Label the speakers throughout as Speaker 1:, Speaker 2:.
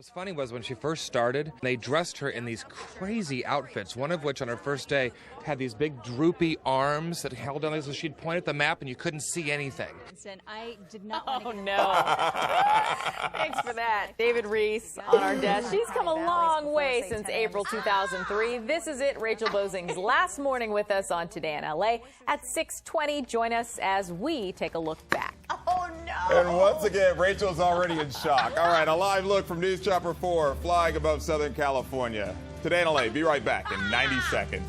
Speaker 1: What was funny was when she first started, they dressed her in these crazy outfits, one of which on her first day had these big droopy arms that held down, so she'd point at the map and you couldn't see anything.
Speaker 2: And I did not want to
Speaker 3: Oh, no. Thanks for that. David Reese on our desk. She's come a long way since April 2003. This is it, Rachel Boesing's last morning with us on Today in LA. At 6:20, join us as we take a look back.
Speaker 4: Oh, no.
Speaker 5: And once again, Rachel's already in shock. All right, a live look from News Chopper 4, flying above Southern California. Today in LA, be right back in 90 seconds.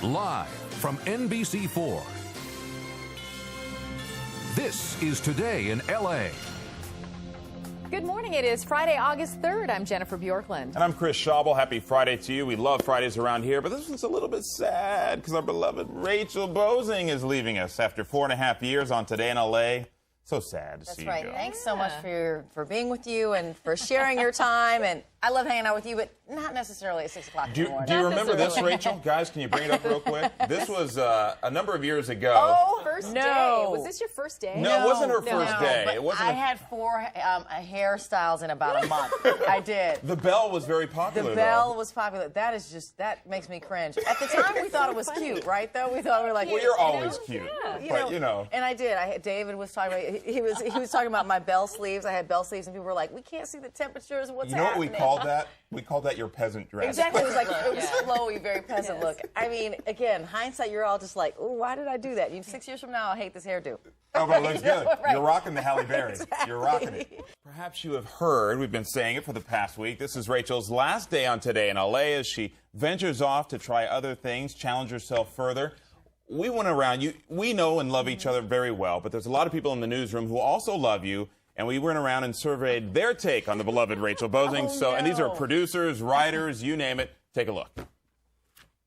Speaker 6: Live from NBC4. This is Today in LA.
Speaker 3: Good morning. It is Friday, August 3rd. I'm Jennifer Bjorklund.
Speaker 5: And I'm Chris Schaubel. Happy Friday to you. We love Fridays around here, but this one's a little bit sad because our beloved Rachel Boesing is leaving us after 4.5 years on Today in LA. So sad to see you go.
Speaker 4: That's right. Thanks so much for being with you and for sharing your time. And I love hanging out with you, but not necessarily at 6 o'clock in the morning.
Speaker 5: Do you remember this, Rachel? Guys, can you bring it up real quick? This was a number of years ago.
Speaker 4: Oh,
Speaker 3: First day. Was this your first day?
Speaker 5: No, it wasn't her first day.
Speaker 4: But
Speaker 5: It wasn't.
Speaker 4: I had 4 hairstyles in about a month. I did.
Speaker 5: The bell was very popular.
Speaker 4: The bell
Speaker 5: though.
Speaker 4: was popular. That makes me cringe. At the time, we thought it was cute, right? Though we thought we were like,
Speaker 5: Well, you're always cute, but you know.
Speaker 4: And I did. David was talking about. He was talking about my bell sleeves. I had bell sleeves, and people were like, "We can't see the temperatures. What's
Speaker 5: You know
Speaker 4: happening?"
Speaker 5: what we called that? We called that your peasant dress.
Speaker 4: Exactly. It was like it was flowy, very peasant look. I mean, again, hindsight, you're all just like, "Oh, why did I do that?" 6 years from now, I'll hate this hairdo.
Speaker 5: Oh, but it looks good.
Speaker 4: Right.
Speaker 5: You're rocking the Halle Berry.
Speaker 4: Exactly.
Speaker 5: You're rocking it. Perhaps you have heard, we've been saying it for the past week, this is Rachel's last day on Today in LA as she ventures off to try other things, challenge herself further. We went around, we know and love each other very well, but there's a lot of people in the newsroom who also love you, and we went around and surveyed their take on the beloved Rachel Boesing. And these are producers, writers, you name it. Take a look.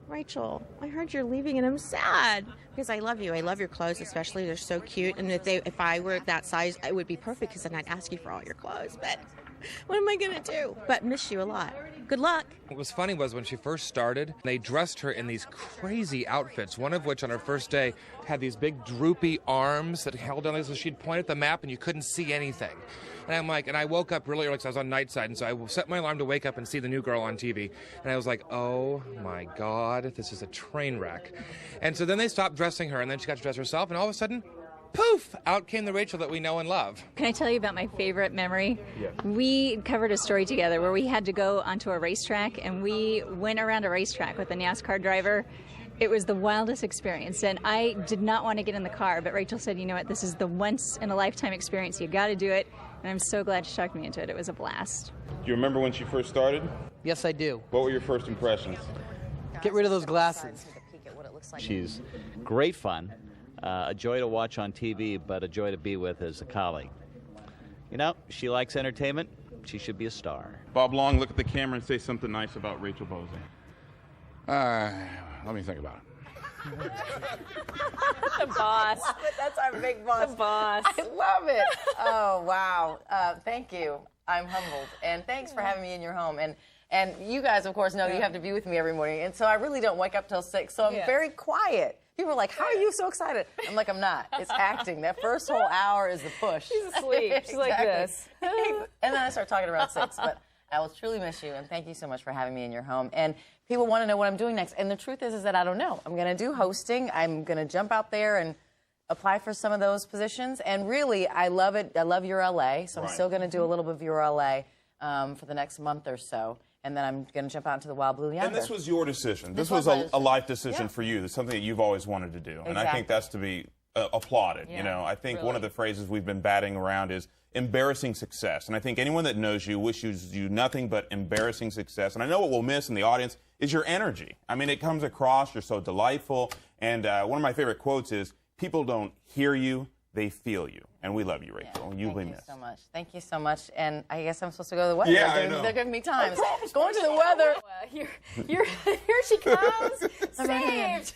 Speaker 7: Rachel, I heard you're leaving and I'm sad because I love you. I love your clothes, especially. They're so cute. And if I were that size, it would be perfect because then I'd ask you for all your clothes. But what am I going to do? But miss you a lot. Good luck.
Speaker 1: What was funny was when she first started, they dressed her in these crazy outfits, one of which on her first day had these big droopy arms that held down, so she'd point at the map and you couldn't see anything. And I'm like, and I woke up really early because I was on night side, and so I set my alarm to wake up and see the new girl on TV. And I was like, oh my God, this is a train wreck. And so then they stopped dressing her, and then she got to dress herself, and all of a sudden, poof, out came the Rachel that we know and love.
Speaker 2: Can I tell you about my favorite memory?
Speaker 1: Yeah.
Speaker 2: We covered a story together where we had to go onto a racetrack, and we went around a racetrack with a NASCAR driver. It was the wildest experience, and I did not want to get in the car, but Rachel said, you know what, this is the once-in-a-lifetime experience. You got to do it, and I'm so glad she talked me into it. It was a blast.
Speaker 5: Do you remember when she first started?
Speaker 8: Yes, I do.
Speaker 5: What were your first impressions?
Speaker 8: Get rid of those glasses.
Speaker 9: She's great fun, a joy to watch on TV, but a joy to be with as a colleague. You know, she likes entertainment. She should be a star.
Speaker 5: Bob Long, look at the camera and say something nice about Rachel Boesing. Let me think about it.
Speaker 3: The boss.
Speaker 4: That's our big boss.
Speaker 3: The boss.
Speaker 4: I love it. Oh, wow. Thank you. I'm humbled. And thanks for having me in your home. And you guys, of course, know you have to be with me every morning. And so I really don't wake up till 6. So I'm very quiet. People are like, how are you so excited? I'm like, I'm not. It's acting. That first whole hour is the push.
Speaker 3: She's asleep. She's like this.
Speaker 4: And then I start talking around 6. But I will truly miss you. And thank you so much for having me in your home. And people want to know what I'm doing next. And the truth is that I don't know. I'm going to do hosting. I'm going to jump out there and apply for some of those positions. And really, I love it. I love Your LA. So I'm still going to do a little bit of Your LA for the next month or so. And then I'm going to jump out into the wild blue yonder.
Speaker 5: And this was your decision. This was a life decision for you. It's something that you've always wanted to do. And I think that's to be applauded. You know, I think one of the phrases we've been batting around is embarrassing success. And I think anyone that knows you wishes you nothing but embarrassing success. And I know what we'll miss in the audience is your energy. I mean, it comes across. You're so delightful. And one of my favorite quotes is, people don't hear you, they feel you. And we love you, Rachel. You'll be missed.
Speaker 4: Thank you so much. Thank you so much. And I guess I'm supposed to go to the weather.
Speaker 5: Yeah, I know.
Speaker 4: They're giving me time. Going to the weather.
Speaker 3: Here she comes. Saved.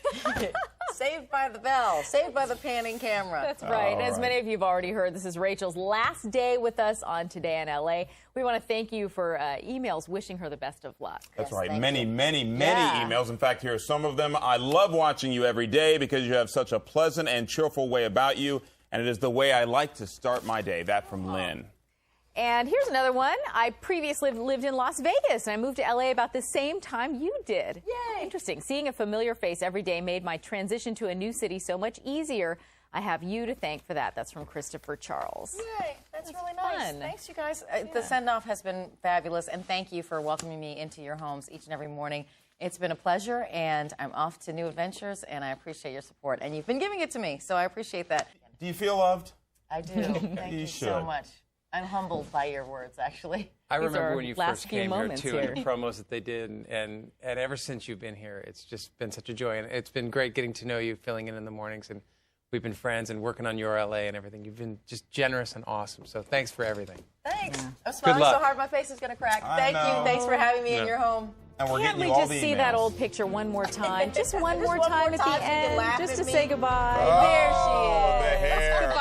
Speaker 4: Saved by the bell. Saved by the panning camera.
Speaker 3: That's right. As many of you have already heard, this is Rachel's last day with us on Today in LA. We want to thank you for emails wishing her the best of luck.
Speaker 5: That's right. Many emails. In fact, here are some of them. I love watching you every day because you have such a pleasant and cheerful way about you. and it is the way I like to start my day. That from Lynn.
Speaker 3: And here's another one. I previously lived in Las Vegas, and I moved to LA about the same time you did. Yay! Interesting. Seeing a familiar face every day made my transition to a new city so much easier. I have you to thank for that. That's from Christopher Charles.
Speaker 4: Yay, that's really nice.
Speaker 3: Fun.
Speaker 4: Thanks, you guys. The send-off has been fabulous, and thank you for welcoming me into your homes each and every morning. It's been a pleasure, and I'm off to new adventures, and I appreciate your support. And you've been giving it to me, so I appreciate that.
Speaker 5: Do you feel loved?
Speaker 4: I do. Thank you so much. I'm humbled by your words, actually.
Speaker 10: I remember when you first came here, too,
Speaker 3: here.
Speaker 10: and the promos that they did, and ever since you've been here, it's just been such a joy. And it's been great getting to know you, filling in the mornings, and we've been friends and working on your LA and everything. You've been just generous and awesome, so thanks for everything.
Speaker 4: Thanks. I'm smiling so hard my face is going to crack. Thank you. Thanks for having me in your home.
Speaker 5: And we're
Speaker 3: Can't
Speaker 5: getting
Speaker 3: we
Speaker 5: you all
Speaker 3: just
Speaker 5: the
Speaker 3: see
Speaker 5: emails.
Speaker 3: that old picture one more time? Just one more
Speaker 4: one
Speaker 3: time
Speaker 4: more
Speaker 3: at
Speaker 4: time
Speaker 3: the
Speaker 4: so you can
Speaker 3: end,
Speaker 4: laugh
Speaker 3: just
Speaker 4: at
Speaker 3: to
Speaker 4: me.
Speaker 3: say goodbye.
Speaker 5: Oh,
Speaker 3: There she is.
Speaker 5: the hair.